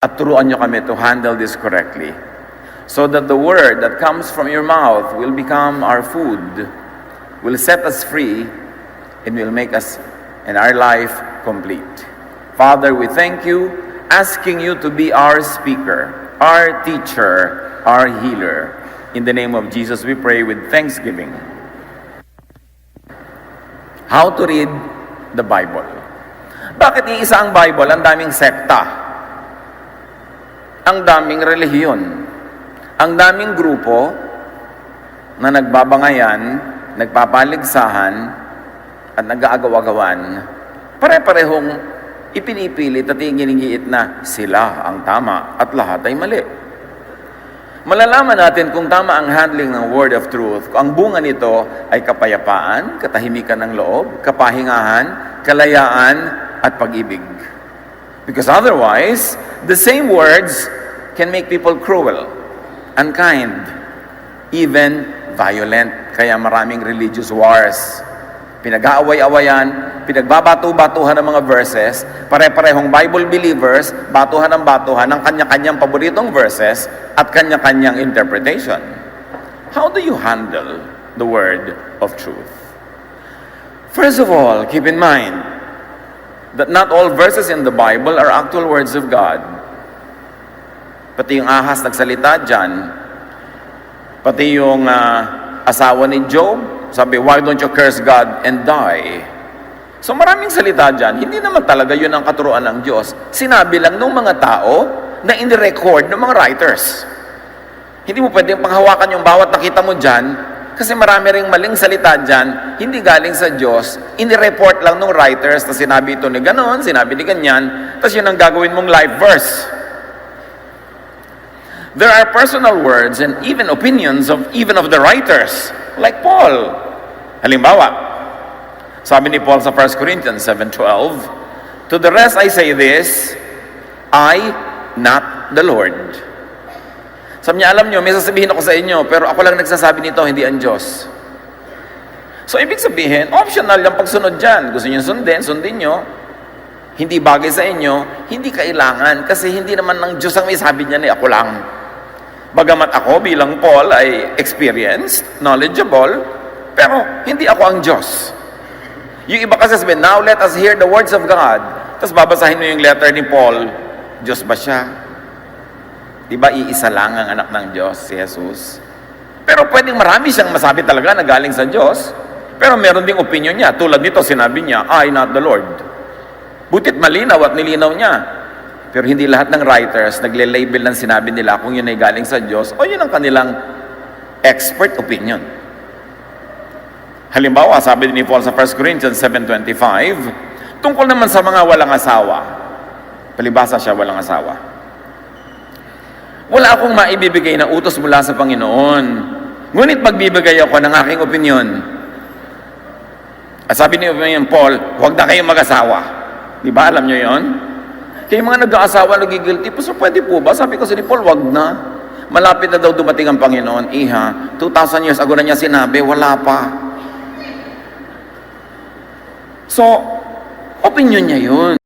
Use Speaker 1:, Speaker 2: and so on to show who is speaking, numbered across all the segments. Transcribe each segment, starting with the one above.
Speaker 1: At turuan nyo kami to handle this correctly, so that the word that comes from your mouth will become our food, will set us free, and will make us and our life complete. Father, we thank you, asking you to be our speaker, our teacher, our healer. In the name of Jesus, we pray with thanksgiving. How to read the Bible. Bakit iisa ang Bible? Ang daming sekta. Ang daming relihiyon. Ang daming grupo na nagbabangayan, nagpapaligsahan, at nag-aagaw-agawan. Pare-parehong ipinipilit at inginigiit na sila ang tama at lahat ay mali. Malalaman natin kung tama ang handling ng word of truth, kung ang bunga nito ay kapayapaan, katahimikan ng loob, kapahingahan, kalayaan, at pag-ibig. Because otherwise, the same words can make people cruel, unkind, even violent. Kaya maraming religious wars. Pinag-aaway-awayan, pinagbabato-batuhan ng mga verses, pare-parehong Bible believers, batuhan ng batuhan ng kanya-kanyang paboritong verses at kanya-kanyang interpretation. How do you handle the word of truth? First of all, keep in mind that not all verses in the Bible are actual words of God. Pati yung ahas nagsalita dyan, pati yung asawa ni Job, sabi, why don't you curse God and die? So maraming salita dyan, hindi naman talaga yun ang katuruan ng Diyos. Sinabi lang ng mga tao na in-record ng mga writers. Hindi mo pwedeng panghawakan yung bawat nakita mo dyan, kasi marami ring maling salita dyan, hindi galing sa Diyos, in-report lang ng writers na sinabi ito ni ganon, sinabi ni ganyan, tapos yun ang gagawin mong live verse. There are personal words and even opinions of even of the writers, like Paul. Halimbawa, sabi ni Paul sa 1 Corinthians 7:12, to the rest I say this, I, not the Lord. Sabi niya, alam niyo, may sasabihin ako sa inyo, pero ako lang nagsasabi nito, hindi ang Diyos. So, ibig sabihin, optional yung pagsunod dyan. Gusto niyo sundin niyo. Hindi bagay sa inyo, hindi kailangan, kasi hindi naman ng Diyos ang may sabi niya, ako lang. Bagamat ako bilang Paul ay experienced, knowledgeable, pero hindi ako ang Diyos. Yung iba kasi sabihin, now let us hear the words of God. Tapos babasahin mo yung letter ni Paul, Diyos ba siya? Diba, iisa lang ang anak ng Diyos, si Jesus. Pero pwedeng marami siyang masabi talaga na galing sa Diyos. Pero meron ding opinion niya. Tulad nito, sinabi niya, I, not the Lord. Butit malinaw at nilinaw niya. Pero hindi lahat ng writers nagle-label ng sinabi nila kung yun ay galing sa Diyos o yun ang kanilang expert opinion. Halimbawa, sabi ni Paul sa 1 Corinthians 7:25, tungkol naman sa mga walang asawa. Palibhasa siya, walang asawa. Wala akong maibibigay na utos mula sa Panginoon. Ngunit magbibigay ako ng aking opinion. At sabi ni Paul, huwag na kayong mag-asawa. Di ba? Alam nyo yon? Kaya mga nag-aasawa, nagigilty po. So pwede po ba? Sabi ko si Paul, huwag na. Malapit na daw dumating ang Panginoon. 2,000 years ago na niya sinabi, wala pa. So, opinion niya yun.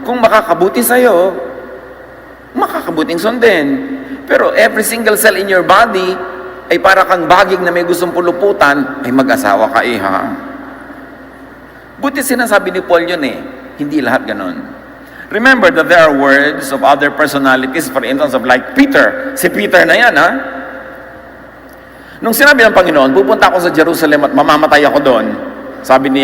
Speaker 1: Kung makakabuti sa'yo, makakabuting sundin. Pero every single cell in your body ay para kang baging na may gustong puluputan, ay mag-asawa ka ha. Buti sinasabi ni Paul yun hindi lahat ganon. Remember that there are words of other personalities, for instance, of like Peter. Si Peter na yan, ha? Nung sinabi ng Panginoon, pupunta ako sa Jerusalem at mamamatay ako doon, sabi ni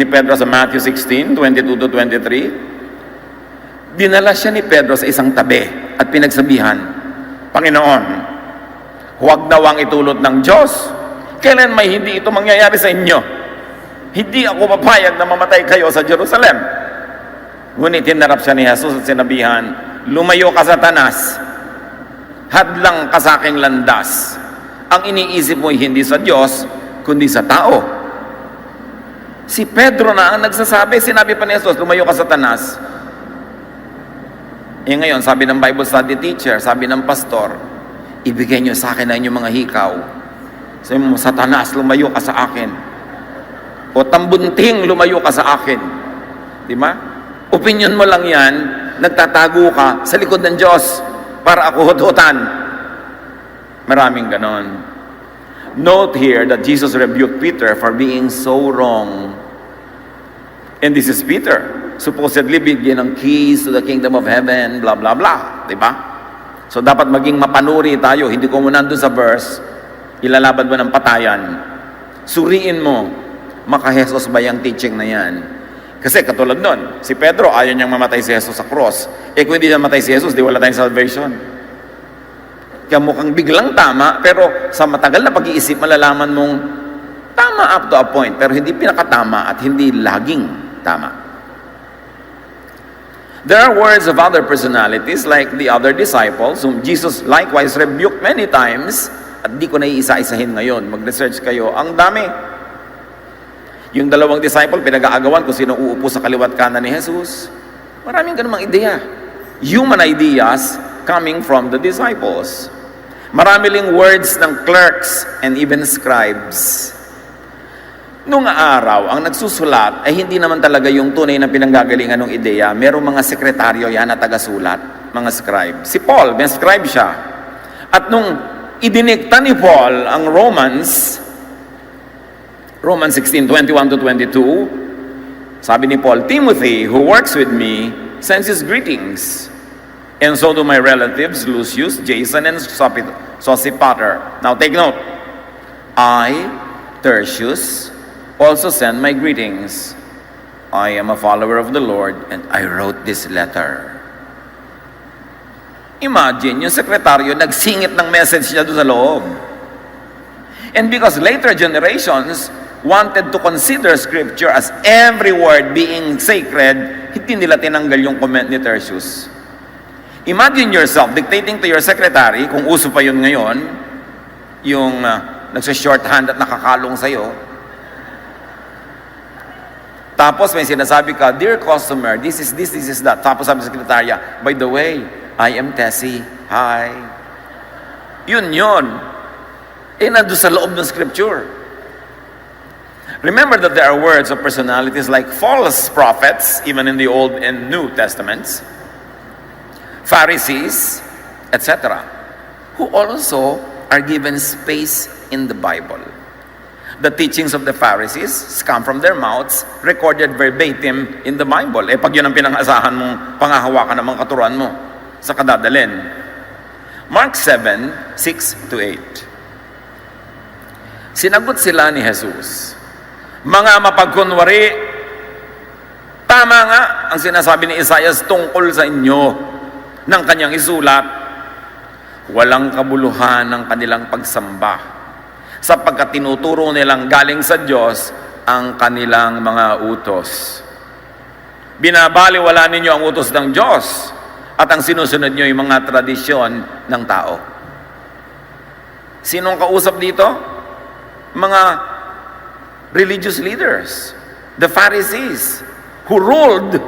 Speaker 1: Pedro sa Matthew 16, 22 to 23, dinala siya ni Pedro sa isang tabi at pinagsabihan, Panginoon, huwag nawang itulot ng Diyos. Kailan may hindi ito mangyayari sa inyo? Hindi ako papayag na mamatay kayo sa Jerusalem. Ngunit hinarap siya ni Jesus at sinabihan, lumayo ka, Satanas. Hadlang ka sa aking landas. Ang iniisip mo hindi sa Diyos, kundi sa tao. Si Pedro na ang nagsasabi, sinabi pa ni Jesus, lumayo ka, Satanas. Ngayon, sabi ng Bible study teacher, sabi ng pastor, ibigay niyo sa akin na inyong mga hikaw. Sabi mo, Satanas, lumayo ka sa akin. O tambunting, lumayo ka sa akin. Di ba? Opinion mo lang yan, nagtatago ka sa likod ng Diyos para ako hututan. Maraming ganon. Note here that Jesus rebuked Peter for being so wrong. And this is Peter, supposedly bigyan ng keys to the kingdom of heaven, blah, blah, blah. Diba? So dapat maging mapanuri tayo. Hindi ko muna nandun sa verse, ilalaban mo ng patayan. Suriin mo, maka-Jesus ba yung teaching na yan? Kasi katulad nun, si Pedro ayaw niyang mamatay si Jesus sa cross. Kung hindi niya mamatay si Jesus, di wala tayong salvation. Kaya mukhang biglang tama, pero sa matagal na pag-iisip, malalaman mong tama up to a point, pero hindi pinakatama at hindi laging tama. There are words of other personalities like the other disciples whom Jesus likewise rebuked many times, at di ko na iisa-isahin ngayon. Mag-research kayo. Ang dami. Yung dalawang disciple, pinag-aagawan kung sino uupo sa kaliwat kanan ni Jesus. Maraming ganung ideya. Human ideas coming from the disciples. Marami ring words ng clerks and even scribes. Nung araw, ang nagsusulat ay hindi naman talaga yung tunay na pinanggagalingan ng ideya. Merong mga sekretaryo yan na tagasulat, mga scribe. Si Paul, may scribe siya. At nung idinikta ni Paul ang Romans 16:21 to 22, sabi ni Paul, Timothy, who works with me, sends his greetings. And so do my relatives, Lucius, Jason, and Sosipater. Now take note, I, Tertius, also send my greetings. I am a follower of the Lord, and I wrote this letter. Imagine, yung sekretaryo, nagsingit ng message niya doon sa loob. And because later generations wanted to consider Scripture as every word being sacred, hindi nila tinanggal yung comment ni Tertius. Imagine yourself dictating to your secretary, kung uso pa yun ngayon, yung nagsa-shorthand at nakakalong sa'yo. Tapos may sinasabi ka, dear customer, this is that. Tapos sabi sa sekretarya, by the way, I am Tessie. Hi. Yun. Nandun sa loob ng Scripture. Remember that there are words of personalities like false prophets, even in the Old and New Testaments, Pharisees, etc., who also are given space in the Bible. The teachings of the Pharisees come from their mouths, recorded verbatim in the Bible. Pag yun ang pinangasahan mong pangahawakan ng mga katuruan mo sa kadadalin. Mark 7:6 to 8. Sinagot sila ni Jesus, mga mapagkunwari, tama nga ang sinasabi ni Isaias tungkol sa inyo ng kanyang isulat. Walang kabuluhan ng kanilang pagsamba, sapagkat tinuturo nilang galing sa Diyos ang kanilang mga utos. Binabaliwala ninyo ang utos ng Diyos at ang sinusunod nyo yung mga tradisyon ng tao. Sinong kausap dito? Mga religious leaders, the Pharisees who ruled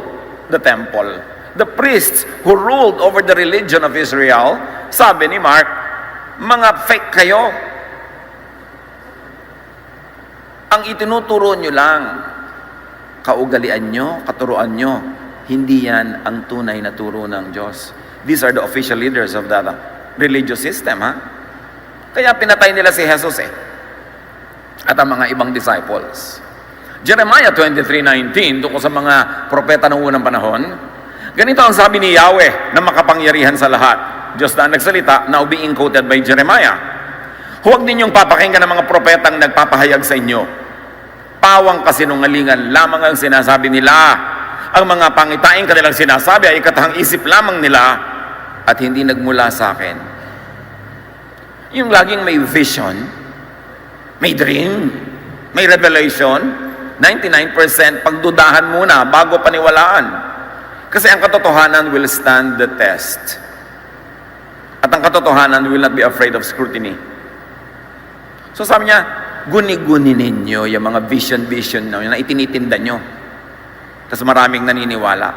Speaker 1: the temple, the priests who ruled over the religion of Israel. Sabi ni Mark, mga fake kayo. Ang itinuturo nyo lang, kaugalian nyo, katuruan nyo, hindi yan ang tunay na turo ng Diyos. These are the official leaders of the religious system, ha? Kaya pinatay nila si Jesus at ang mga ibang disciples. Jeremiah 23:19, tungkol sa mga propeta ng unang panahon, Ganito ang sabi ni Yahweh na makapangyarihan sa lahat. Diyos na nagsalita, now being quoted by Jeremiah. Huwag ninyong papakinggan ng mga propetang nagpapahayag sa inyo. Pawang kasinungalingan lamang ang sinasabi nila. Ang mga pangitain kanilang sinasabi ay katahang isip lamang nila at hindi nagmula sa akin. Yung laging may vision, may dream, may revelation, 99% pagdudahan muna bago paniwalaan. Kasi ang katotohanan will stand the test. At ang katotohanan will not be afraid of scrutiny. So sabi niya, guni-guni ninyo yung mga vision na itinitinda nyo. Tapos maraming naniniwala.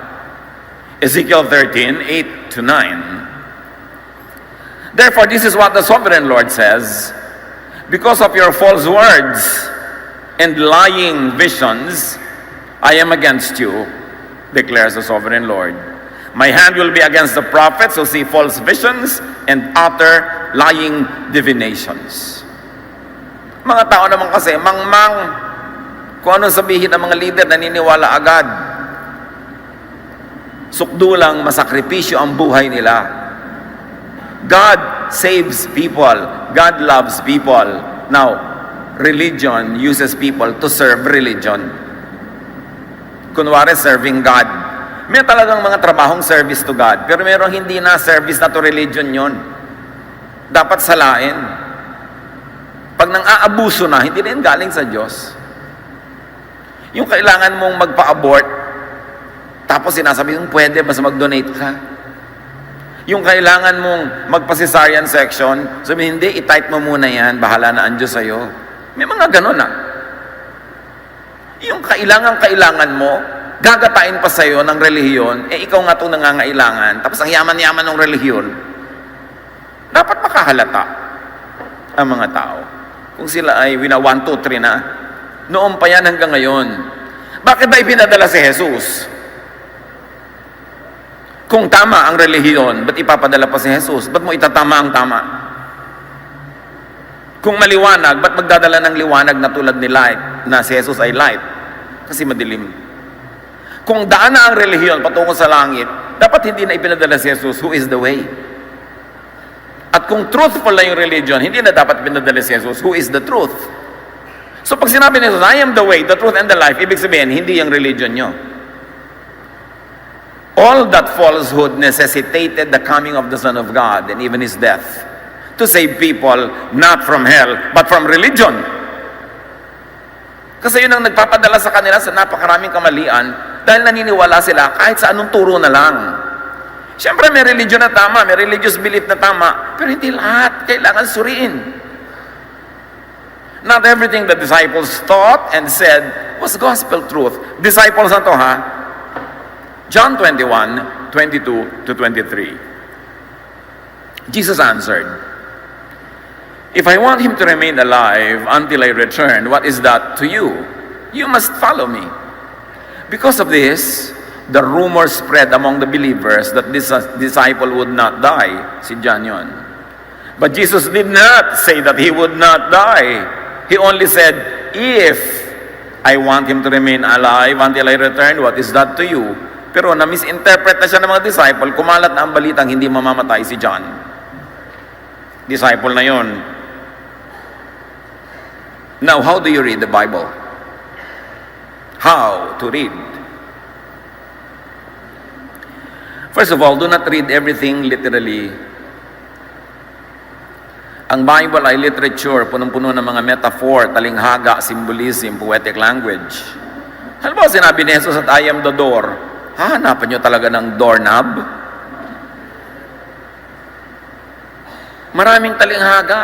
Speaker 1: Ezekiel 13:8-9. Therefore, this is what the sovereign Lord says, because of your false words and lying visions, I am against you, declares the sovereign Lord. My hand will be against the prophets who see false visions and utter lying divinations. Mga tao naman kasi, mangmang, kung anong sabihin ng mga leader, naniniwala agad. Sukdo lang, masakripisyo ang buhay nila. God saves people. God loves people. Now, religion uses people to serve religion. Kunwari, serving God. May talagang mga trabahong service to God, pero mayroong hindi na service na to religion yon. Dapat salain. Pag nang aabuso na, hindi rin galing sa Diyos. Yung kailangan mong magpa-abort, tapos sinasabi yung pwede, basta mag-donate ka. Yung kailangan mong magpa-cesarean section, sabi hindi, i-type mo muna yan, bahala na ang Diyos sa'yo. May mga ganun na. Yung kailangan mo, gagatain pa sa'yo ng relihiyon, ikaw nga itong nangangailangan, tapos ang yaman-yaman ng relihiyon, dapat makahalata ang mga tao. Kung sila ay wina 1, 2, 3 na, noon pa yan hanggang ngayon. Bakit ba ipinadala si Jesus? Kung tama ang relihiyon, ba't ipapadala pa si Jesus? Ba't mo itatama ang tama? Kung maliwanag, ba't magdadala ng liwanag na tulad ni light, na si Jesus ay light? Kasi madilim. Kung daan na ang relihiyon patungo sa langit, dapat hindi na ipinadala si Jesus, who is the way. At kung truthful na yung religion, hindi na dapat ipinadala si Jesus, who is the truth. So pag sinabi ni Jesus, I am the way, the truth, and the life, ibig sabihin, hindi yung religion nyo. All that falsehood necessitated the coming of the Son of God and even His death to save people not from hell, but from religion. Kasi yun ang nagpapadala sa kanila sa napakaraming kamalian dahil naniniwala sila kahit sa anong turo na lang. Siyempre may religion na tama, may religious belief na tama, pero hindi lahat kailangan suriin. Not everything the disciples taught and said was gospel truth. Disciples na to ha? John 21:22-23. Jesus answered, if I want him to remain alive until I return, what is that to you? You must follow me. Because of this, the rumor spread among the believers that this disciple would not die. Si John yun. But Jesus did not say that he would not die. He only said, if I want him to remain alive until I return, what is that to you? Pero na-misinterpret na siya ng mga disciple, kumalat na ang balitang hindi mamamatay si John. Disciple na yon. Now, how do you read the Bible? How to read? First of all, do not read everything literally. Ang Bible ay literature, punong-puno ng mga metaphor, talinghaga, symbolism, poetic language. Ano ba sinabi ni Jesus at I am the door? Hahanapan nyo talaga ng doorknob? Maraming talinghaga.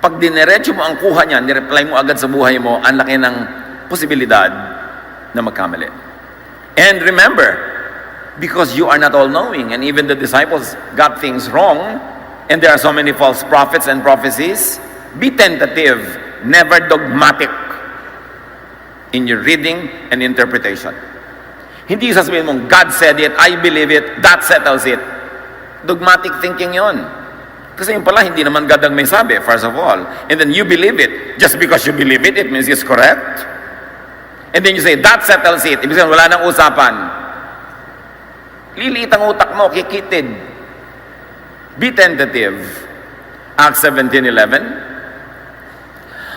Speaker 1: Pag dinerecho mo ang kuha niya, nireply mo agad sa buhay mo, ang laki ng posibilidad na magkamali. And remember, because you are not all-knowing, and even the disciples got things wrong, and there are so many false prophets and prophecies, be tentative, never dogmatic in your reading and interpretation. Hindi sasabihin mong, God said it, I believe it, that settles it. Dogmatic thinking yon. Kasi yung pala, hindi naman God ang may sabi, first of all. And then you believe it. Just because you believe it, it means it's correct. And then you say, that settles it. Ibig sabihin, wala nang usapan. Liliit ang utak mo, kikitid. Be tentative. Acts 17:11.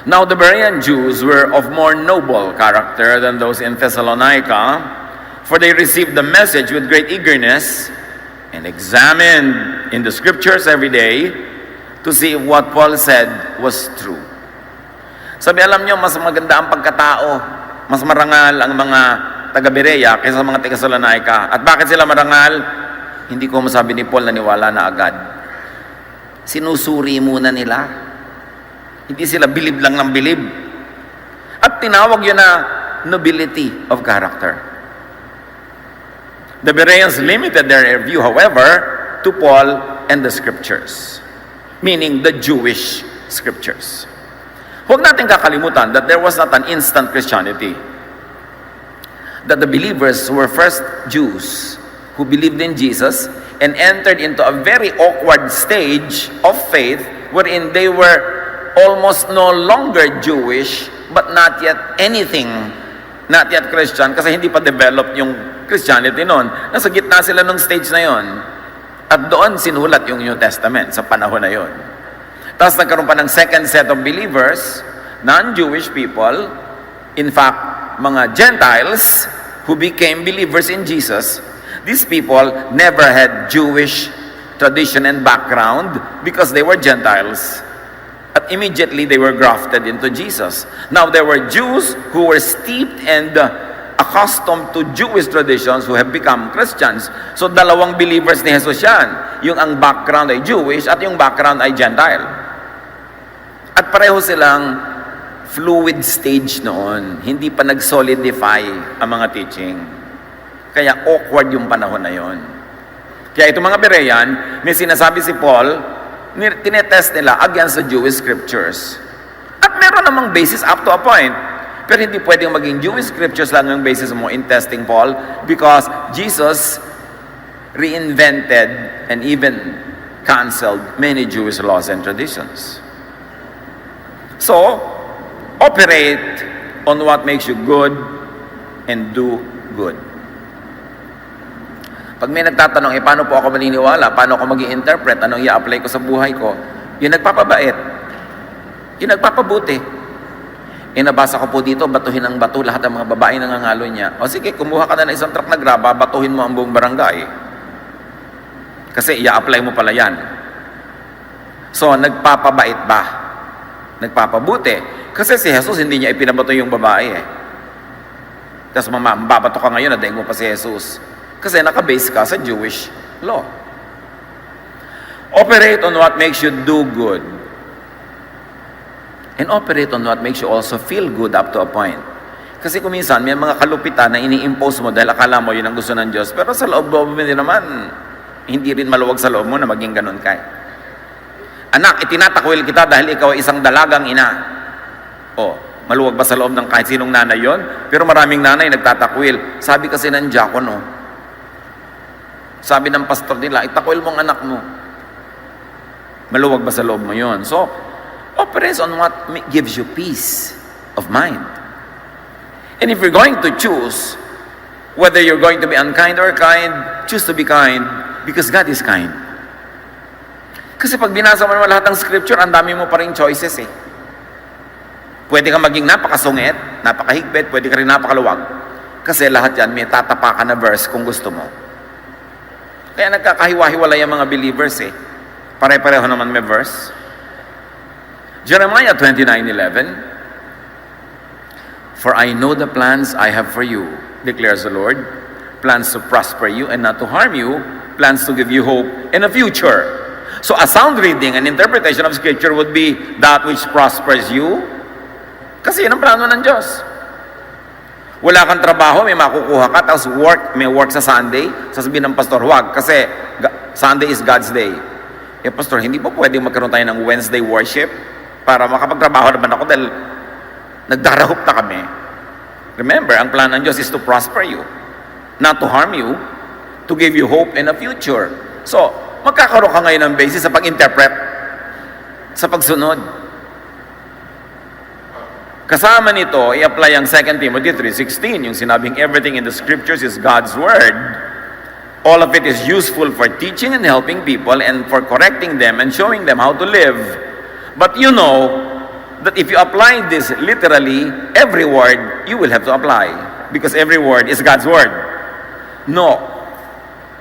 Speaker 1: Now the Berean Jews were of more noble character than those in Thessalonica, for they received the message with great eagerness and examined in the scriptures every day to see if what Paul said was true. Sabi, alam nyo, mas maganda ang pagkatao, mas marangal ang mga taga-Berea kaysa mga taga-Thessalonica. At bakit sila marangal? Hindi ko masabi ni Paul, naniwala na agad. Sinusuri muna nila. Hindi sila bilib lang ng bilib. At tinawag yun na nobility of character. The Bereans limited their view, however, to Paul and the scriptures. Meaning the Jewish scriptures. Huwag natin kakalimutan that there was not an instant Christianity. That the believers were first Jews who believed in Jesus and entered into a very awkward stage of faith wherein they were almost no longer Jewish but not yet anything, not yet Christian, kasi hindi pa developed yung Christianity noon. Nasa gitna sila nung stage na yon. At doon sinulat yung New Testament sa panahon na yon. Tapos nagkaroon pa ng second set of believers, non-Jewish people, in fact, mga Gentiles who became believers in Jesus. These people never had Jewish tradition and background because they were Gentiles. At immediately they were grafted into Jesus. Now there were Jews who were steeped and accustomed to Jewish traditions who have become Christians. So dalawang believers ni Jesus yan. Yung ang background ay Jewish at yung background ay Gentile. At pareho silang fluid stage noon. Hindi pa nag-solidify ang mga teaching. Kaya awkward yung panahon na yon. Kaya itong mga Berean, may sinasabi si Paul, tinetest nila against the Jewish scriptures. At meron namang basis up to a point. Pero hindi pwedeng maging Jewish scriptures lang yung basis mo in testing Paul because Jesus reinvented and even canceled many Jewish laws and traditions. So, operate on what makes you good and do good. Pag may nagtatanong, paano po ako maniniwala? Paano ako mag-i-interpret? Anong i-apply ko sa buhay ko? Yung nagpapabait. Yung nagpapabuti. Nabasa ko po dito, batuhin ang bato lahat ng mga babae nangangalo niya. O sige, kumuha ka na ng isang truck na graba, batuhin mo ang buong barangay. Kasi i-apply mo pala yan. So, nagpapabait ba? Nagpapabuti. Kasi si Jesus, hindi niya ipinabato yung babae eh. Tapos mababato ka ngayon, nadaing mo pa si Jesus. Kasi nakabase ka sa Jewish law. Operate on what makes you do good. And operate on what makes you also feel good up to a point. Kasi kung minsan, may mga kalupitan na ini-impose mo dahil akala mo yun ang gusto ng Diyos. Pero sa loob-loob mo din naman, hindi rin maluwag sa loob mo na maging ganun ka. Anak, itinatakwil kita dahil ikaw ay isang dalagang ina. O, maluwag ba sa loob ng kahit sinong nanay yon? Pero maraming nanay nagtatakwil. Sabi kasi ng diakono, sabi ng pastor nila, itakwil mo ang anak mo. Maluwag ba sa loob mo yon? So, operate on what gives you peace of mind. And if you're going to choose whether you're going to be unkind or kind, choose to be kind because God is kind. Kasi pag binasa mo naman lahat ng scripture, ang dami mo pa rin choices eh. Pwede kang maging napakasungit, napakahigpit, pwede ka rin napakaluwag. Kasi lahat yan may tatapakan na verse kung gusto mo. Kaya nagkakahiwa-hiwalay ang mga believers eh. Pare-pareho naman may verse. Jeremiah 29:11. For I know the plans I have for you, declares the Lord. Plans to prosper you and not to harm you. Plans to give you hope and a future. So a sound reading and interpretation of Scripture would be that which prospers you. Kasi yun ang plano ng Diyos. Wala kang trabaho, may makukuha ka, tapos may work sa Sunday, sasabihin ng pastor, huwag, kasi Sunday is God's day. Pastor, hindi po pwedeng magkaroon tayo ng Wednesday worship para makapagtrabaho naman ako dahil nagdarahop na kami. Remember, ang plan ng Diyos is to prosper you, not to harm you, to give you hope and a future. So, magkakaroon ka ngayon ng basis sa pag-interpret, sa pagsunod. Kasama nito, i-apply ang 2 Timothy 3:16, yung sinabing everything in the scriptures is God's word. All of it is useful for teaching and helping people and for correcting them and showing them how to live. But you know that if you apply this literally, every word you will have to apply. Because every word is God's word. No.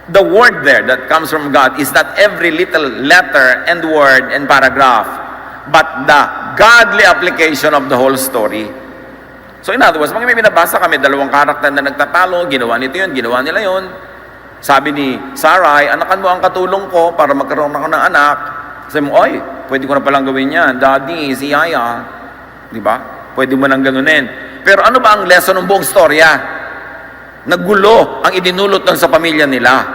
Speaker 1: The word there that comes from God is not every little letter and word and paragraph, but the godly application of the whole story. So in other words, may binabasa kami, dalawang karakter na nagtatalo, ginawa nito yun, ginawa nila yun. Sabi ni Sarai, anakan mo ang katulong ko para magkaroon ako ng anak. Sabi mo, oy, pwede ko na palang gawin yan. Daddy, si Yaya. Di ba? Pwede mo nang ganunin. Pero ano ba ang lesson ng buong storya? Nagulo ang idinulot doon sa pamilya nila.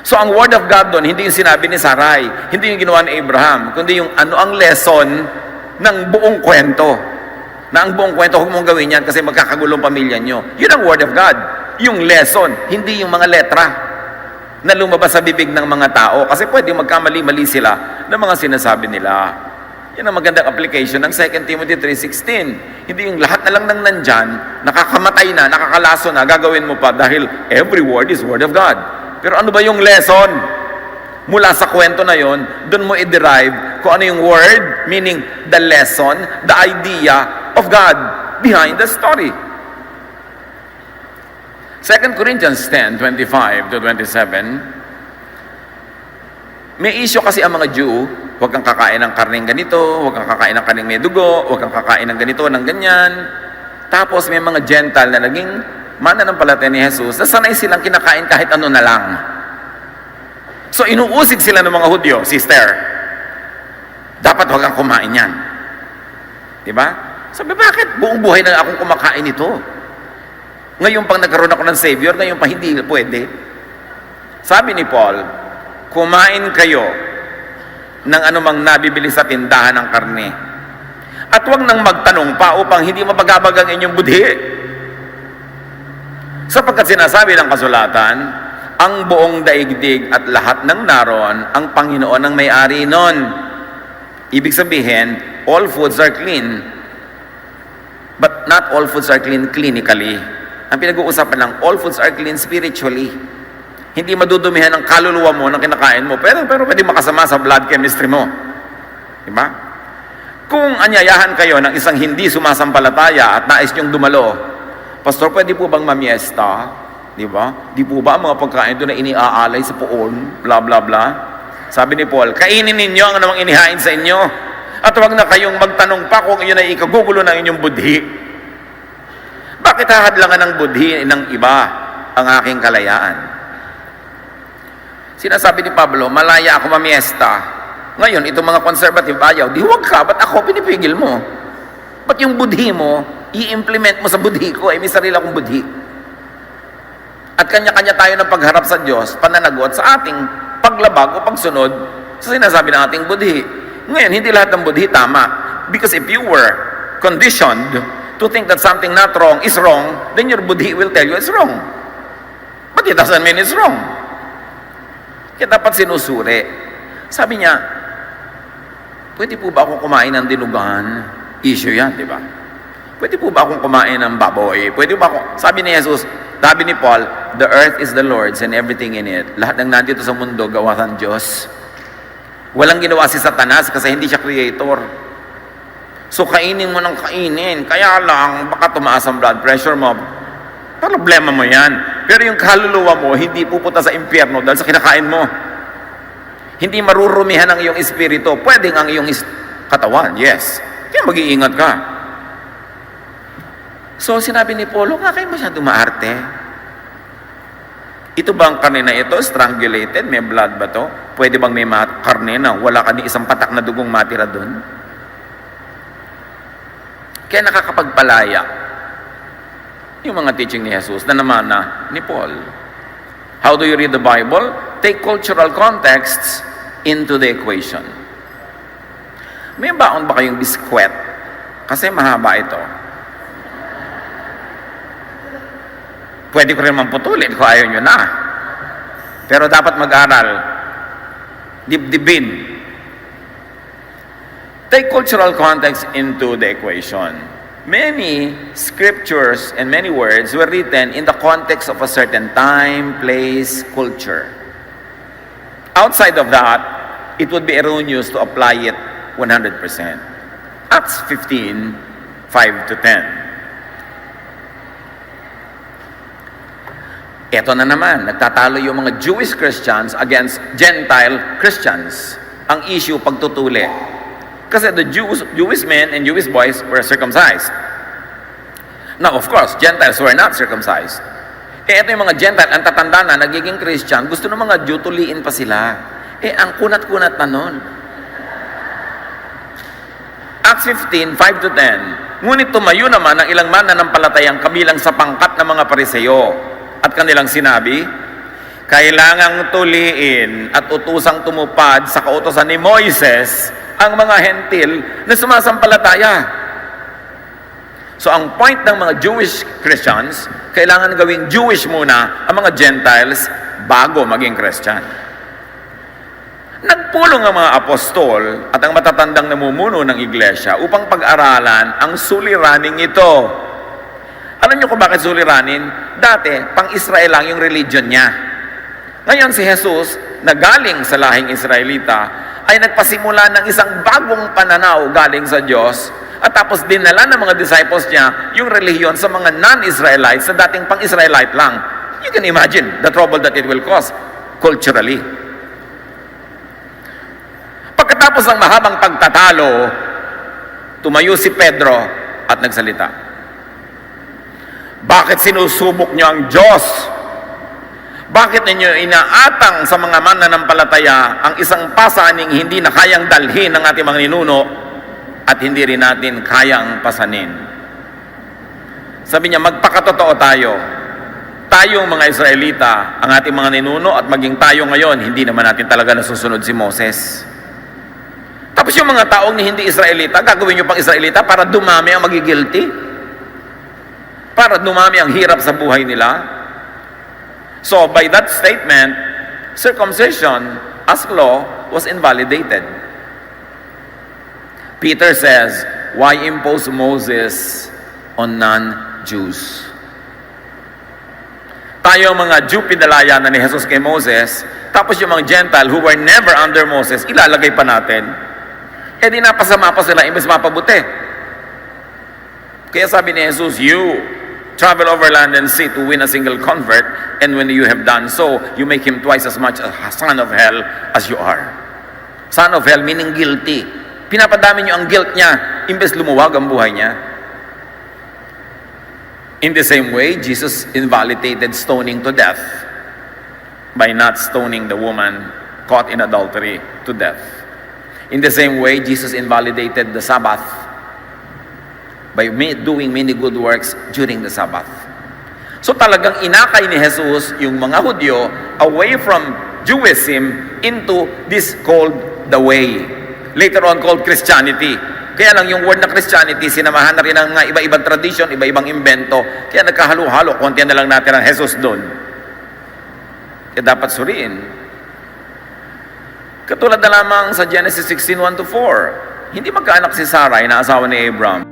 Speaker 1: So ang word of God doon, hindi yung sinabi ni Sarai, hindi yung ginawa ni Abraham, kundi yung ano ang lesson ng buong kwento. Na ang buong kwento, huwag mong gawin yan kasi magkakagulong pamilya nyo. Yun ang word of God. Yung lesson, hindi yung mga letra na lumabas sa bibig ng mga tao. Kasi pwede magkamali-mali sila ng mga sinasabi nila. Yan ang magandang application ng 2 Timothy 3:16. Hindi yung lahat na lang nang nandyan, nakakamatay na, nakakalaso na, gagawin mo pa dahil every word is word of God. Pero ano ba yung lesson? Mula sa kwento na yon, doon mo i-derive kung ano yung word, meaning the lesson, the idea of God behind the story. 2 Corinthians 10:25-27, may issue kasi ang mga Jew, huwag kang kakain ng karning ganito, huwag kang kakain ng karning may dugo, huwag kang kakain ng ganito, ng ganyan. Tapos may mga Gentile na naging mananampalataya ni Jesus, na sanay silang kinakain kahit ano na lang. So inuusig sila ng mga Hudyo, sister, dapat huwag kang kumain yan. Diba? Sabi, bakit? Buong buhay na akong kumakain ito. Ngayon pang nagkaroon ako ng Savior, ngayon pa hindi pwede. Sabi ni Paul, kumain kayo ng anumang nabibili sa tindahan ng karne. At huwag nang magtanong pa upang hindi mapagabag ang inyong budhi. Sapagkat sinasabi ng kasulatan, ang buong daigdig at lahat ng naroon, ang Panginoon ang may-ari nun. Ibig sabihin, all foods are clean. But not all foods are clean clinically. Ang pinag-uusapan lang, all foods are clean spiritually. Hindi madudumihan ang kaluluwa mo ng kinakain mo, pero pwede makasama sa blood chemistry mo. Diba? Kung anyayahan kayo ng isang hindi sumasampalataya at nais niyong dumalo, Pastor, pwede po bang mamiesta? Diba? Di po ba ang mga pagkain doon na iniaalay sa poon? Bla bla bla. Sabi ni Paul, kainin ninyo ang anumang inihain sa inyo. At huwag na kayong magtanong pa kung iyon ay ikagugulo ng inyong budhi. Bakit hahadlangan ng budhi ng iba ang aking kalayaan? Sinasabi ni Pablo, malaya ako mamiesta. Ngayon, itong mga conservative ayaw, di huwag ka, ba't ako pinipigil mo? Ba't yung budhi mo, i-implement mo sa budhi ko, may sarili akong budhi. At kanya-kanya tayo ng pagharap sa Diyos, pananagot sa ating paglabag o pagsunod sa sinasabi ng ating budhi. Ngayon, hindi lahat ng budhi tama. Because if you were conditioned to think that something not wrong is wrong, then your budhi will tell you it's wrong. But it doesn't mean it's wrong. Kaya dapat sinusuri. Sabi niya, pwede po ba akong kumain ng dinugan? Issue yan, di ba? Pwede po ba akong kumain ng baboy? Pwede ba akong, sabi ni Jesus, sabi ni Paul, the earth is the Lord's and everything in it. Lahat ng nandito sa mundo, gawa ng Diyos. Walang ginawa si Satanas kasi hindi siya creator. So kainin mo ng kainin. Kaya lang, baka tumaas ang blood pressure mo. Problema mo yan. Pero yung kaluluwa mo, hindi pupunta sa impyerno dahil sa kinakain mo. Hindi marurumihan ang iyong espiritu. Pwedeng ang iyong katawan, yes. Kaya mag-iingat ka. So sinabi ni Paul, nga kayo masyadong maarte. Ito bang karne na ito, strangulated, may blood ba to? Pwede bang may karne na wala ka ni isang patak na dugong matira doon? Kaya nakakapagpalaya yung mga teaching ni Jesus na naman na ni Paul. How do you read the Bible? Take cultural contexts into the equation. May baon ba kayong biskwet? Kasi mahaba ito. Pwede ko rin mamputulin kung ayaw nyo na. Pero dapat mag-aral. Dibdibin. Take cultural context into the equation. Many scriptures and many words were written in the context of a certain time, place, culture. Outside of that, it would be erroneous to apply it 100%. Acts 15, 5 to 10. Ito na naman, nagtatalo yung mga Jewish Christians against Gentile Christians. Ang issue, pagtutuli. Kasi the Jewish men and Jewish boys were circumcised. Now, of course, Gentiles were not circumcised. Ito yung mga Gentile, ang tatanda na, nagiging Christian, gusto ng mga Jew, tuliin pa sila. Ang kunat-kunat na nun. Acts 15, 5 to 10. Ngunit tumayo naman ang ilang mananampalatayang kabilang sa pangkat ng mga Pariseo. At kanilang sinabi, kailangang tuliin at utusang tumupad sa kautosan ni Moises ang mga hentil na sumasampalataya. So ang point ng mga Jewish Christians, kailangan gawing Jewish muna ang mga Gentiles bago maging Christian. Nagpulong ang mga apostol at ang matatandang namumuno ng iglesia upang pag-aralan ang suliraning ito. Alam niyo kung bakit suliranin? Dati, pang-Israel lang yung religion niya. Ngayon si Jesus, na galing sa lahing Israelita, ay nagpasimula ng isang bagong pananaw galing sa Diyos, at tapos dinala ng mga disciples niya yung relihiyon sa mga non-Israelites na dating pang-Israelite lang. You can imagine the trouble that it will cause culturally. Pagkatapos ng mahabang pagtatalo, tumayo si Pedro at nagsalita. Bakit sinusubok niyo ang Diyos? Bakit ninyo inaatang sa mga mananampalataya ang isang pasaning hindi na kayang dalhin ng ating mga ninuno at hindi rin natin kayang pasanin? Sabi niya, magpakatotoo tayo. Tayong mga Israelita, ang ating mga ninuno at maging tayo ngayon, hindi naman natin talaga nasusunod si Moses. Tapos yung mga taong hindi Israelita, gagawin nyo pang Israelita para dumami ang magigilty? Para dumami ang hirap sa buhay nila? So, by that statement, circumcision as law was invalidated. Peter says, why impose Moses on non-Jews? Tayo mga Jew, pinalaya na ni Jesus kay Moses, tapos yung mga Gentile who were never under Moses, ilalagay pa natin. Di napasama pa sila, imbes mapabuti. Kaya sabi ni Jesus, you travel over land and sea to win a single convert, and when you have done so, you make him twice as much a son of hell as you are. Son of hell meaning guilty. Pinapadami niyo ang guilt niya, imbes lumuwag ang buhay niya. In the same way, Jesus invalidated stoning to death by not stoning the woman caught in adultery to death. In the same way, Jesus invalidated the Sabbath by doing many good works during the Sabbath. So talagang inakay ni Jesus yung mga Hudyo away from Jewism into this called the way. Later on called Christianity. Kaya lang yung word na Christianity, sinamahan na rin ng mga iba-ibang tradition, iba-ibang invento. Kaya nagkahalo-halo, konti na lang natin ang Jesus doon. Kaya dapat suriin. Katulad na lamang sa Genesis 16:1-4. Hindi magkaanak si Sarai na asawa ni Abraham.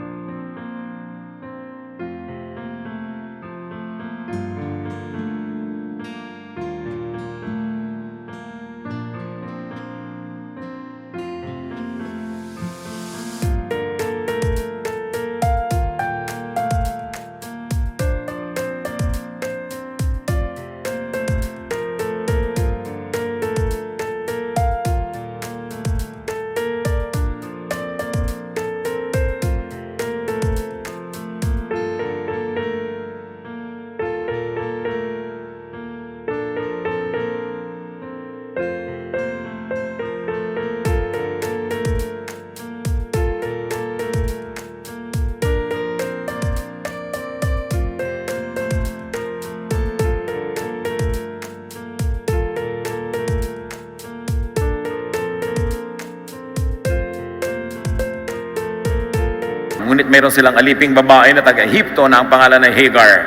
Speaker 1: Ngunit mayroon silang aliping babae na taga-Ehipto na ang pangalan ay Hagar.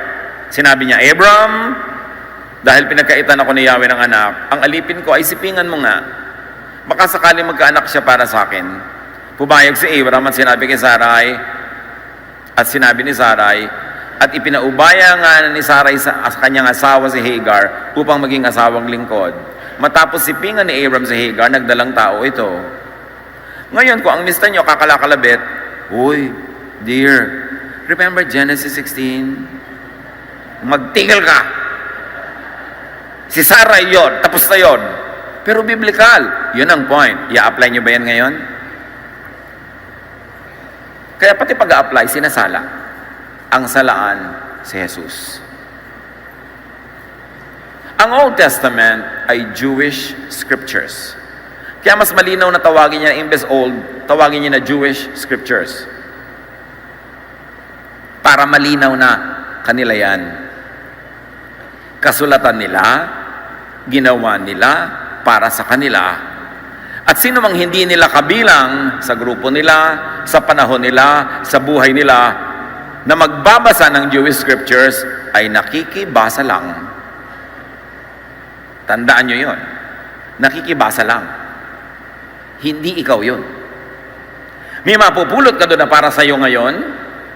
Speaker 1: Sinabi niya, Abram, dahil pinagkaitan ako ni Yahweh ng anak, ang alipin ko ay sipingan mo nga. Baka sakaling magkaanak siya para sa akin. Pumayag si Abram at sinabi kay Sarai, At sinabi ni Sarai, at ipinaubaya nga ni Sarai sa kanyang asawa si Hagar upang maging asawang lingkod. Matapos sipingan ni Abram si Hagar, nagdalang tao ito. Ngayon, kung ang mista nyo kakalakalabit, uy, dear, remember Genesis 16? Magtigil ka! Si Sarai yon, tapos na yon. Pero biblical, yun ang point. I-apply nyo ba yan ngayon? Kaya pati pag-a-apply, sinasala. Ang salaan si Jesus. Ang Old Testament ay Jewish scriptures. Kaya mas malinaw na tawagin niya, imbes old, tawagin niya na Jewish scriptures. Para malinaw na kanila yan. Kasulatan nila, ginawa nila para sa kanila. At sino mang hindi nila kabilang sa grupo nila, sa panahon nila, sa buhay nila, na magbabasa ng Jewish scriptures ay nakikibasa lang. Tandaan nyo yun. Nakikibasa lang. Hindi ikaw yun. May mapupulot ka doon na para sa iyo ngayon,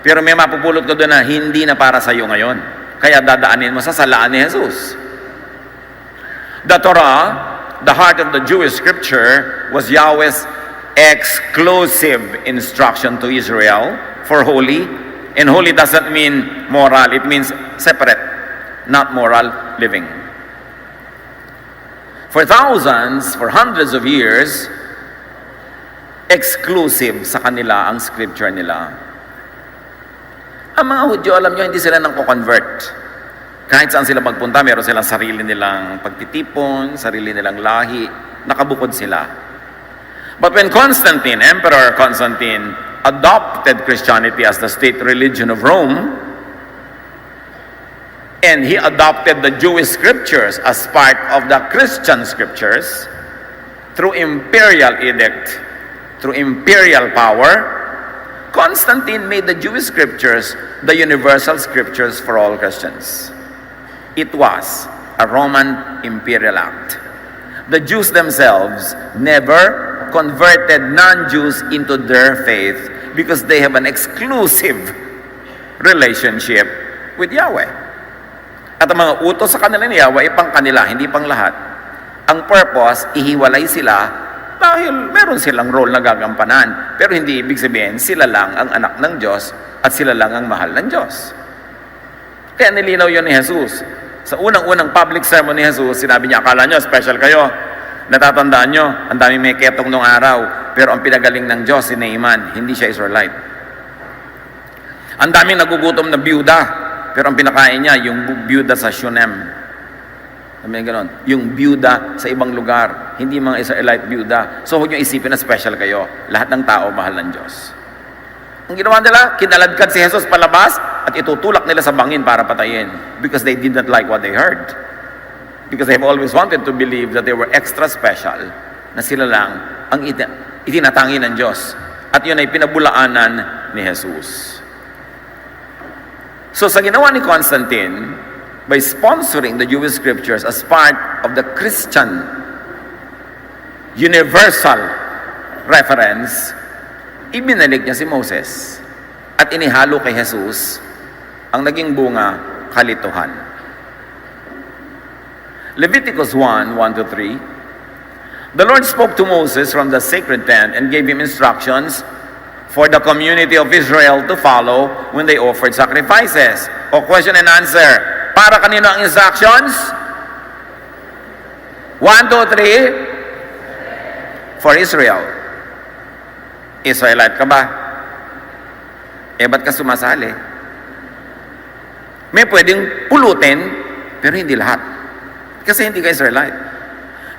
Speaker 1: pero may mapupulot ka doon na hindi na para sa iyo ngayon. Kaya dadaanin mo sa salaan ni Jesus. The Torah, the heart of the Jewish scripture, was Yahweh's exclusive instruction to Israel for holy. And holy doesn't mean moral. It means separate, not moral living. For thousands, for hundreds of years, exclusive sa kanila ang scripture nila. Ang mga Hudyo, alam nyo, hindi sila nang convert. Kahit saan sila magpunta, meron silang sarili nilang pagtitipon, sarili nilang lahi, nakabukod sila. But when Constantine, Emperor Constantine, adopted Christianity as the state religion of Rome, and he adopted the Jewish scriptures as part of the Christian scriptures, through imperial edict, through imperial power, Constantine made the Jewish scriptures the universal scriptures for all Christians. It was a Roman imperial act. The Jews themselves never converted non-Jews into their faith because they have an exclusive relationship with Yahweh. At ang mga utos sa kanila ni Yahweh ay pang kanila, hindi pang lahat. Ang purpose, ihiwalay sila dahil meron silang role na gagampanan. Pero hindi ibig sabihin, sila lang ang anak ng Diyos at sila lang ang mahal ng Diyos. Kaya nilinaw yun ni Jesus. Sa unang-unang public sermon ni Jesus, sinabi niya, akala nyo, special kayo. Natatandaan nyo, ang daming may ketong nung araw. Pero ang pinagaling ng Diyos, si Naaman, hindi siya Israelite. Ang daming nagugutom na byuda. Pero ang pinakain niya, yung byuda sa Shunem. Sabi ganon, yung byuda sa ibang lugar. Hindi mga Israelite byuda. So huwag nyo isipin na special kayo. Lahat ng tao, mahal ng Diyos. Ang ginawa nila, kinaladkad si Jesus palabas at itutulak nila sa bangin para patayin because they did not like what they heard. Because they've always wanted to believe that they were extra special, na sila lang ang itinatangi ng Diyos. At yun ay pinabulaanan ni Jesus. So sa ginawa ni Constantine, by sponsoring the Jewish scriptures as part of the Christian universal reference, ibinalik niya si Moses at inihalo kay Jesus. Ang naging bunga, kalituhan. Leviticus 1:1-3. The Lord spoke to Moses from the sacred tent and gave him instructions for the community of Israel to follow when they offered sacrifices. O question and answer. Para kanino ang instructions? 1, 2, 3. For Israel. Israelite ka ba? Ba't ka sumasali? May pwedeng pulutin, pero hindi lahat. Kasi hindi ka Israelite.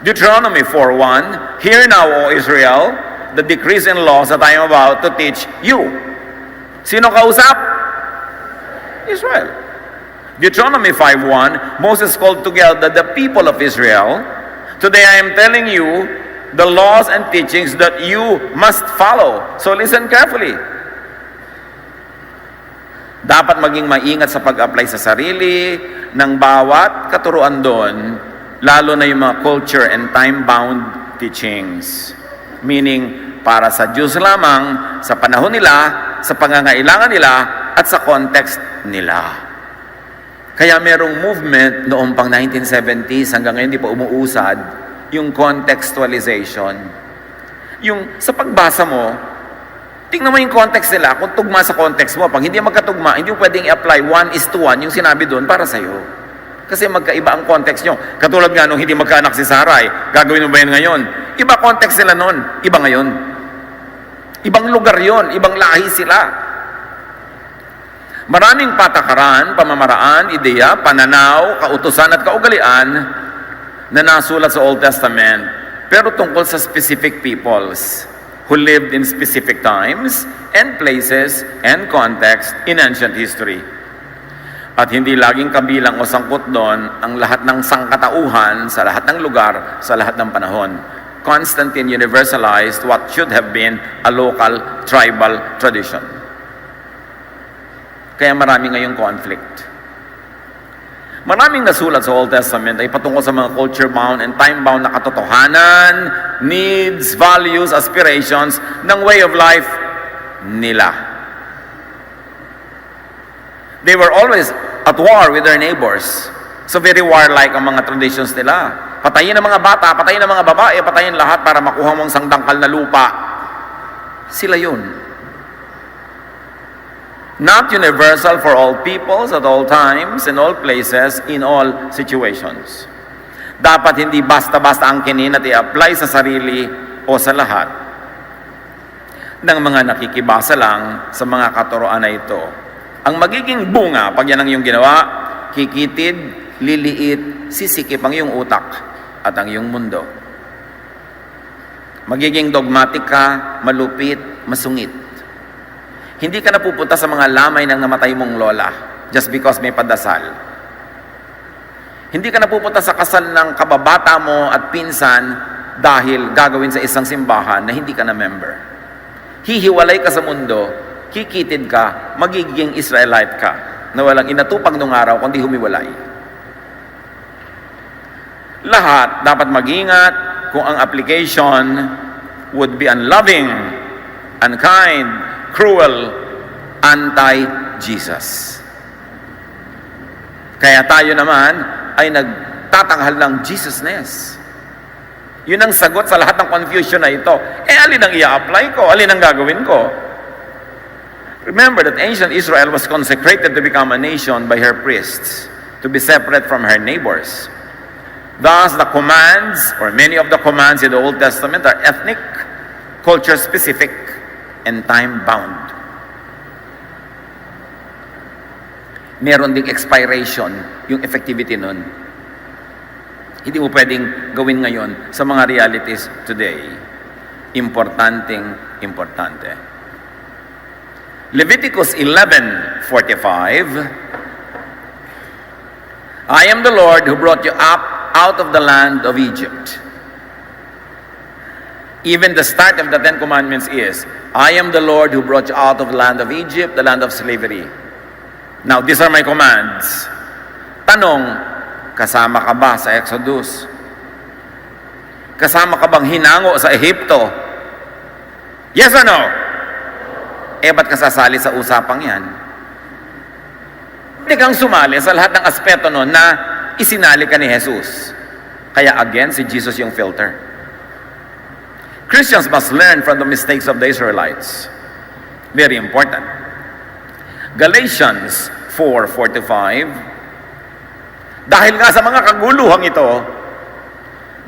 Speaker 1: Deuteronomy 4:1, Hear now, O Israel, the decrees and laws that I am about to teach you. Sino kausap? Israel. Deuteronomy 5:1, Moses called together the people of Israel. Today I am telling you the laws and teachings that you must follow. So listen carefully. Dapat maging maingat sa pag-apply sa sarili ng bawat katuruan doon, lalo na yung mga culture and time-bound teachings. Meaning, para sa Diyos lamang, sa panahon nila, sa pangangailangan nila, at sa context nila. Kaya merong movement noong pang 1970s hanggang ngayon di pa umuusad, yung contextualization. Yung sa pagbasa mo, tingnan mo yung context nila, kung tugma sa context mo. Pag hindi magkatugma, hindi mo pwedeng i-apply 1:1 yung sinabi doon para sa'yo. Kasi magkaiba ang context nyo. Katulad nga nung hindi magkaanak si Sarai, gagawin mo ba yun ngayon? Iba context nila noon, iba ngayon. Ibang lugar yon, ibang lahi sila. Maraming patakaran, pamamaraan, ideya, pananaw, kautusan at kaugalian na nasulat sa Old Testament, pero tungkol sa specific peoples who lived in specific times and places and context in ancient history. At hindi laging kabilang o sangkot doon ang lahat ng sangkatauhan sa lahat ng lugar, sa lahat ng panahon. Constantine universalized what should have been a local tribal tradition. Kaya marami ngayong conflict. Maraming nasulat sa Old Testament ay patungkol sa mga culture-bound and time-bound na katotohanan, needs, values, aspirations ng way of life nila. They were always at war with their neighbors. So very warlike ang mga traditions nila. Patayin ang mga bata, patayin ang mga babae, patayin lahat para makuha mong sangdangkal na lupa. Sila yun. Not universal for all peoples at all times, in all places, in all situations. Dapat hindi basta-basta ang kinin at i-apply sa sarili o sa lahat ng mga nakikibasa lang sa mga katuroan na ito. Ang magiging bunga, pag yan ang iyong ginawa, kikitid, liliit, sisikip ang iyong utak at ang iyong mundo. Magiging dogmatic ka, malupit, masungit. Hindi ka napupunta sa mga lamay ng namatay mong lola just because may padasal. Hindi ka napupunta sa kasal ng kababata mo at pinsan dahil gagawin sa isang simbahan na hindi ka na member. Hihiwalay ka sa mundo, kikitid ka, magiging Israelite ka na walang inatupag nung araw kundi humiwalay. Lahat dapat mag-ingat kung ang application would be unloving, unkind, cruel, anti-Jesus. Kaya tayo naman ay nagtatanghal ng Jesusness. Yun ang sagot sa lahat ng confusion na ito. Alin ang i-apply ko? Alin ang gagawin ko? Remember that ancient Israel was consecrated to become a nation by her priests, to be separate from her neighbors. Thus, the commands, or many of the commands in the Old Testament are ethnic, culture-specific, and time-bound. Meron ding expiration yung effectivity nun. Hindi mo pwedeng gawin ngayon sa mga realities today. Importante. Leviticus 11:45, I am the Lord who brought you up out of the land of Egypt. Even the start of the Ten Commandments is, I am the Lord who brought you out of the land of Egypt, the land of slavery. Now, these are my commands. Tanong, kasama ka ba sa Exodus? Kasama ka bang hinango sa Ehipto? Yes or no? Ba't ka sasali sa usapang yan? Hindi kang sumali sa lahat ng aspeto nun na isinali ka ni Jesus. Kaya again, si Jesus yung filter. Christians must learn from the mistakes of the Israelites. Very important. Galatians 4:4-5, dahil nga sa mga kaguluhang ito,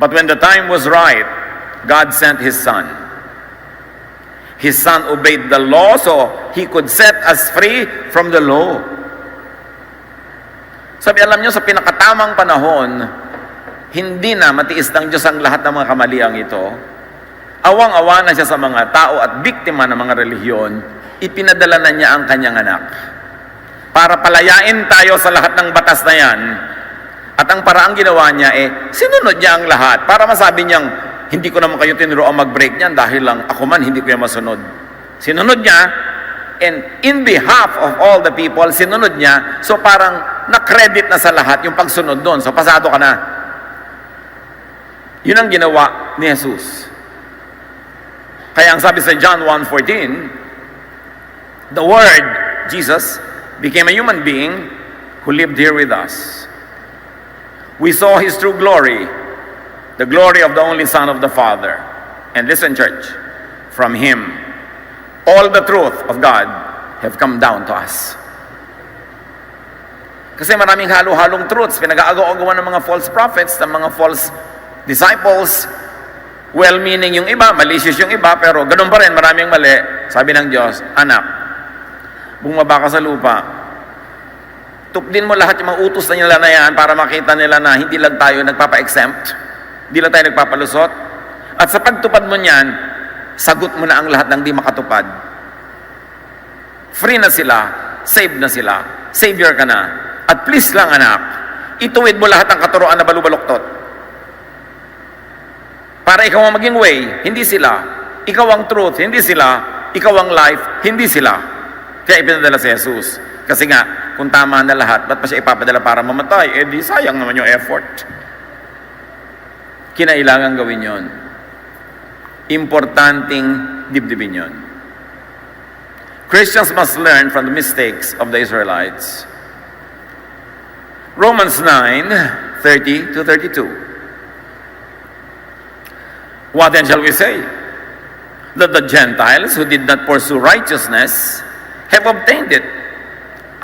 Speaker 1: but when the time was right, God sent His Son. His Son obeyed the law so He could set us free from the law. Sabi, alam nyo, sa pinakatamang panahon, hindi na matiis ng Diyos ang lahat ng mga kamaliang ito. Awang-awa na siya sa mga tao at biktima ng mga relihiyon, ipinadala na niya ang kanyang anak. Para palayain tayo sa lahat ng batas na yan. At ang paraang ginawa niya sinunod niya ang lahat. Para masabi niyang, hindi ko naman kayo tinuruan mag-break niyan dahil lang ako man hindi ko yan masunod. Sinunod niya, and in behalf of all the people, sinunod niya. So parang na-credit na sa lahat yung pagsunod doon. So pasado ka na. Yun ang ginawa ni Jesus. Kaya ang sabi sa John 1:14, the Word Jesus, became a human being who lived here with us. We saw His true glory, the glory of the only Son of the Father. And listen, church, from Him, all the truth of God have come down to us. Kasi maraming halo-halong truths, pinag-aagaw-agawan ng mga false prophets, ng mga false disciples, well-meaning yung iba, malicious yung iba, pero ganun pa rin, maraming mali. Sabi ng Diyos, anak, bumaba ka sa lupa, tupdin mo lahat yung mga utos na nila na yan para makita nila na hindi lang tayo nagpapa-exempt, hindi lang tayo nagpapalusot, at sa pagtupad mo niyan, sagot mo na ang lahat ng di makatupad. Free na sila, saved na sila, savior ka na. At please lang anak, ituwid mo lahat ng katuroan na balubaluktot. Para ikaw ang maging way, hindi sila. Ikaw ang truth, hindi sila. Ikaw ang life, hindi sila. Kaya ipinadala si Jesus. Kasi nga, kung tama na lahat, ba't pa siya ipapadala para mamatay? Eh di sayang naman yung effort. Kinailangan gawin yon. Importanteng dibdibin yon. Christians must learn from the mistakes of the Israelites. Romans 9:30 to 32. What then shall we say? That the Gentiles who did not pursue righteousness have obtained it,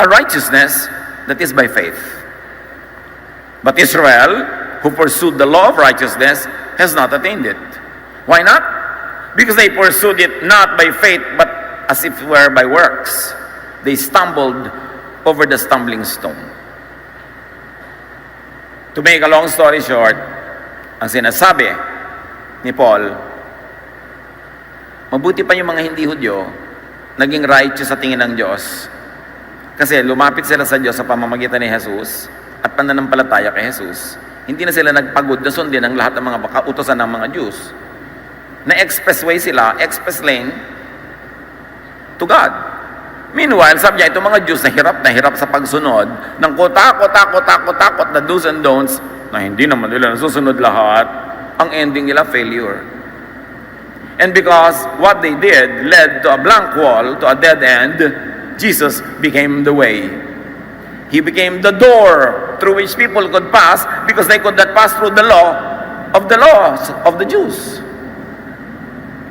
Speaker 1: a righteousness that is by faith. But Israel, who pursued the law of righteousness, has not attained it. Why not? Because they pursued it not by faith, but as if it were by works. They stumbled over the stumbling stone. To make a long story short, ang sinasabi ni Paul, mabuti pa yung mga hindi Hudyo, naging righteous sa tingin ng Diyos. Kasi lumapit sila sa Diyos sa pamamagitan ni Jesus at pananampalataya kay Jesus. Hindi na sila nagpagod na sundin ang lahat ng mga utosan ng mga Jews. Na expressway sila, express lane to God. Meanwhile, sabi niya, itong mga Jews na hirap sa pagsunod ng takot na do's and don'ts na hindi naman nila nasusunod lahat, ang ending nila failure. And because what they did led to a blank wall, to a dead end, Jesus became the way. He became the door through which people could pass because they could not pass through the law of the laws of the Jews.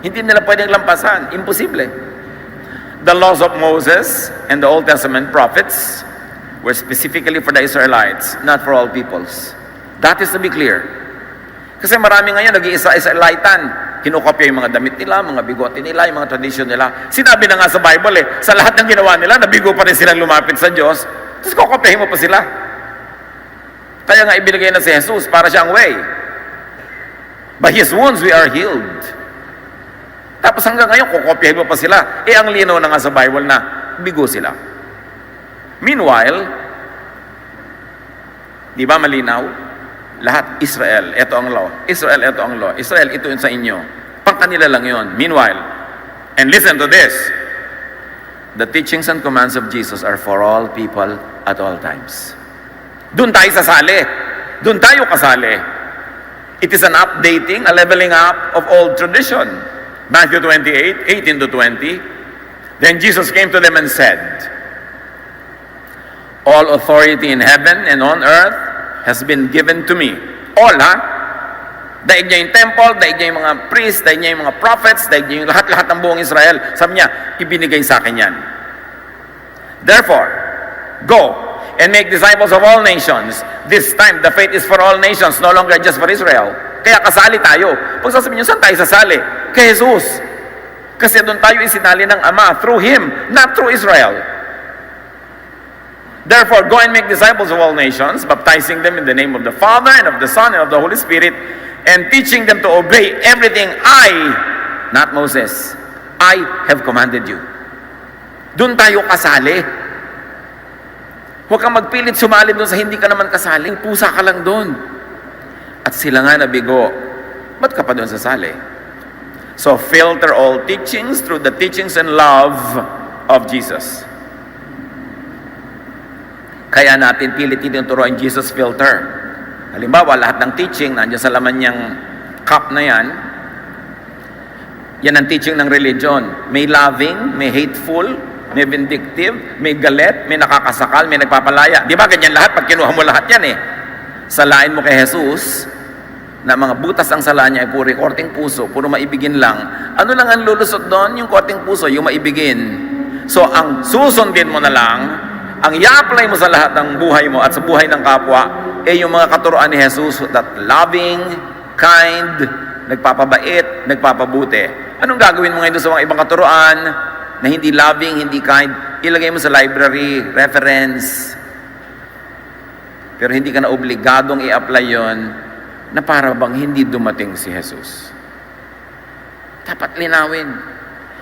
Speaker 1: Hindi nila pwedeng lampasan. Imposible. The laws of Moses and the Old Testament prophets were specifically for the Israelites, not for all peoples. That is to be clear. Kasi marami ngayon nag-iisa-Israelitan. Kinukopya yung mga damit nila, mga bigote nila, yung mga tradisyon nila. Sinabi na nga sa Bible sa lahat ng ginawa nila, nabigo pa rin silang lumapit sa Diyos. Tapos kukopyahin mo pa sila. Kaya nga ibinigay na si Jesus para siyang way. By His wounds we are healed. Tapos hanggang ngayon, kukopyahin mo pa sila. Ang linaw na nga sa Bible na bigo sila. Meanwhile, di ba malinaw? Lahat, Israel, ito ang law. Israel, ito ang law. Israel, ito yun sa inyo. Pangkanila lang yun. Meanwhile, and listen to this, the teachings and commands of Jesus are for all people at all times. Doon tayo sasali. Doon tayo kasali. It is an updating, a leveling up of old tradition. Matthew 28, 18 to 20. Then Jesus came to them and said, all authority in heaven and on earth has been given to me. All, ha? Daig niya yung temple, daig niya yung mga priests, daig niya yung mga prophets, daig niya yung lahat-lahat ng buong Israel. Sabi niya, ibinigay sa akin yan. Therefore, go and make disciples of all nations. This time, the faith is for all nations, no longer just for Israel. Kaya kasali tayo. Pag sasabihin nyo, saan tayo sasali? Kay Jesus. Kasi doon tayo isinali ng Ama, through Him, not through Israel. Therefore, go and make disciples of all nations, baptizing them in the name of the Father, and of the Son, and of the Holy Spirit, and teaching them to obey everything not Moses, I have commanded you. Doon tayo kasali. Huwag kang magpilit sumali doon sa hindi ka naman kasali. Pusa ka lang doon. At sila nga nabigo. Ba't ka pa doon sasali? So filter all teachings through the teachings and love of Jesus. Kaya natin pilit tinuturuan Jesus filter. Halimbawa, lahat ng teaching, nandiyan sa laman niyang cup na yan, yan ang teaching ng religion. May loving, may hateful, may vindictive, may galit, may nakakasakal, may nagpapalaya. Di ba ganyan lahat pag kinuha mo lahat yan eh? Salain mo kay Jesus na mga butas ang sala niya ay puro korting puso, puro maibigin lang. Ano lang ang lulusot doon? Yung korting puso, yung maibigin. So ang susundin mo na lang, ang i-apply mo sa lahat ng buhay mo at sa buhay ng kapwa, eh yung mga katuroan ni Jesus, that loving, kind, nagpapabait, nagpapabuti. Anong gagawin mo ngayon sa mga ibang katuroan na hindi loving, hindi kind? Ilagay mo sa library, reference. Pero hindi ka na obligadong i-apply yon na para bang hindi dumating si Jesus. Dapat linawin.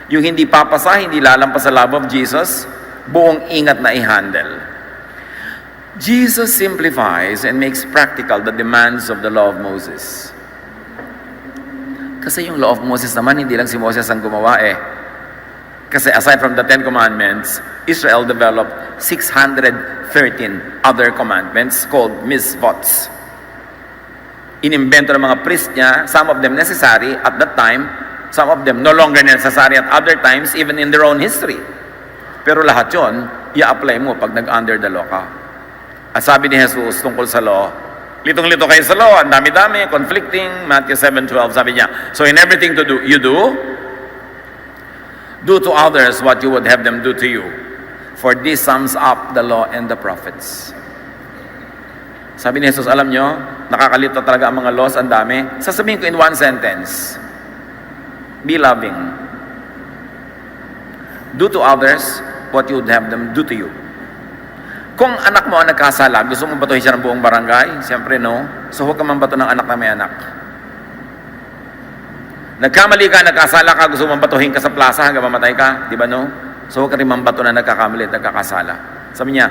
Speaker 1: Yung hindi papasa, hindi lalampas sa love of Jesus, buong ingat na i-handle. Jesus simplifies and makes practical the demands of the law of Moses. Kasi yung law of Moses naman, hindi lang si Moses ang gumawa eh. Kasi aside from the 10 commandments, Israel developed 613 other commandments called mitzvots. Inimbento ng mga priest niya, some of them necessary at that time, some of them no longer necessary at other times, even in their own history. Pero lahat yon, i-apply mo pag nag-under the law ka. At sabi ni Jesus tungkol sa law, litong-lito kayo sa law, ang dami-dami, conflicting, Matthew 7:12, sabi niya, so in everything you do to others what you would have them do to you. For this sums up the law and the prophets. Sabi ni Jesus, alam nyo, nakakalito talaga ang mga laws, ang dami. Sasabihin ko in one sentence, be loving. Do to others what you would have them do to you. Kung anak mo ang nagkasala, gusto mo batuhin siya ng buong barangay? Siyempre no. So huwag ka man bato ng anak na may anak. Nagkamali ka, nagkasala ka, gusto mo batuhin ka sa plaza hanggang mamatay ka, di ba no? So huwag ka rin mambato na nagkakamali at nagkakasala. Sabi niya,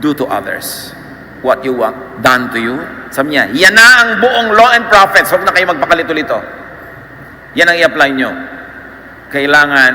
Speaker 1: do to others what you want done to you. Sabi niya, yan na ang buong law and prophets. Huwag na kayo magpakalito-lito. Yan ang i-apply nyo. Kailangan